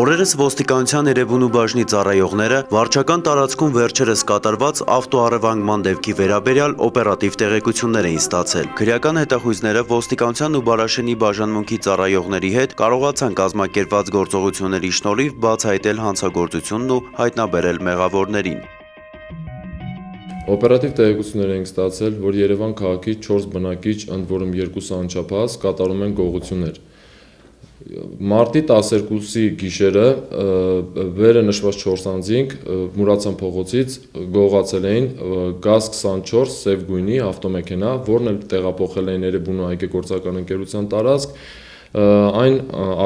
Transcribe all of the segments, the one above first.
Օրերս ոստիկանության Էրեբունու բաժնի ծառայողները վարչական տարածքում վերջերս կատարված ավտոառևանգման դեպքի վերաբերյալ օպերատիվ տեղեկություններ էին ստացել։ Քրեական հետախույզները ոստիկանության ու Բարաշենի բաժանմունքի ծառայողների հետ կարողացան կազմակերպված գործողությունների շնորհիվ բացահայտել հանցագործությունն ու հայտնաբերել մեղավորներին։ Օպերատիվ տեղեկություններ ենք ստացել, որ Երևան քաղաքի 4 բնակիչ, ընդ որում 2 անչափահաս, կատարում են գողություններ։ Մարտի 12-ի գիշերը վերը նշված 4 անձինք Մուրացան փողոցից գողացել էին GAZ 24 սև գույնի ավտոմեքենա, որն էլ տեղափոխել էին Էրեբունու այգեգործական ընկերության տարածք, այն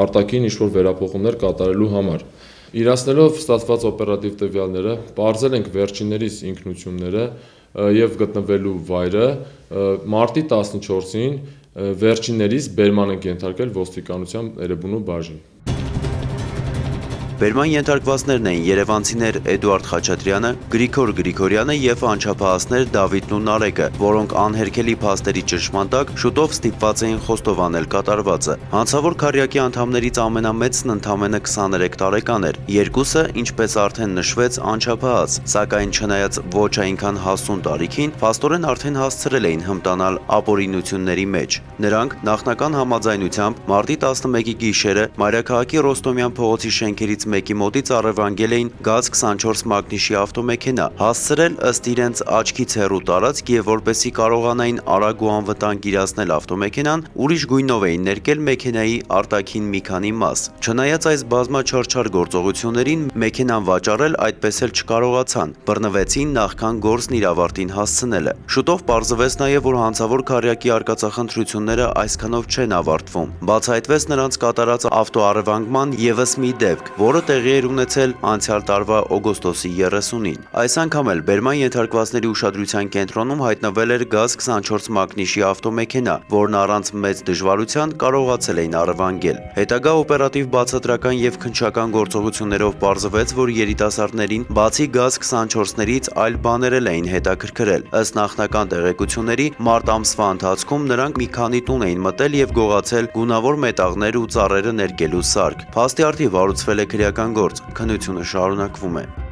արտաքին ինչ-որ վերափոխումներ կատարելու համար։ Իրացնելով ստացված օպերատիվ տվյալները, պարզել ենք վերջիններիս ինքնությունները և գտնվելու վայրը, մարտի 14-ին վերջիններիս բերման ենք ենթարկել ոստիկանության Էրեբունու բաժին։ Բերման ենթարկվածներն էին երևանցիներ Էդուարդ Խաչատրյանը, Գրիգոր Գրիգորյանը և անչափահասներ Դավիթն ու Նարեկը, որոնք անհերքելի փաստերի ճնշման տակ շուտով ստիպված էին խոստովանել կատարվածը։ Հանցավոր քառյակի անդամներից ամենամեծն ընդամենը 23 տարեկան էր, երկուսը, ինչպես արդեն նշվեց, անչափահաս, սակայն չնայած ոչ այնքան հասուն տարիքին, փաստորեն արդեն հասցրել էին հմտանալ ապօրինությունների մեջ։ Նրանք նախնական համաձայնությամբ մարտի 11-ի գիշերը Մայրաքաղաքի Ռոստոմյան փողոցի շենքերից մեկի մոտից առևանգել էին GAZ 24 մագնիշի ավտոմեքենա, հասցրել ըստ իրենց աչքից հեռու տարածք և որպեսզի կարողանային արագ ու անվտանգ իրացնել ավտոմեքենան, ուրիշ գույնով էին ներկել մեքենայի արտաքին մի քանի մաս։ Չնայած այս բազմաչարչար գործողություններին, մեքենան վաճառել այդպես էլ չկարողացան, բռնվեցին նախքան գործն իր ավարտին հասցնելը։ Շուտով պարզվեց նաև, որ հանցավոր քառյակի արկածախնդրությունները այսքանով չեն ավարտվում։ Բացահայտվեց նրանց կատարած ավտոառևանգման ևս մի դեպք, որը տեղի էր ունեցել անցյալ տարվա օգոստոսի 30-ին։ Այս անգամ էլ բերման ենթարկվածների ուշադրության կենտրոնում հայտնվել էր GAZ 24 մագնիշի ավտոմեքենա, որն առանց մեծ դժվարության կարողացել էին առևանգել։ Հետագա օպերատիվ բացատրական և քննչական գործողություններով պարզվեց, որ երիտասարդներին բացի GAZ 24-ներից այլ բաներ էլ էին հետաքրքրել։ Ըստ նախնական տեղեկությունների, մարտ ամսվա ընթացքում նրանք մի քանի տուն էին մտել և գողացել գունավոր մետաղներ ու ծառերը ներկելու սարք։ Փաստի առթիվ հարուցվել է քրեական գործ, քննությունը շարունակվում է։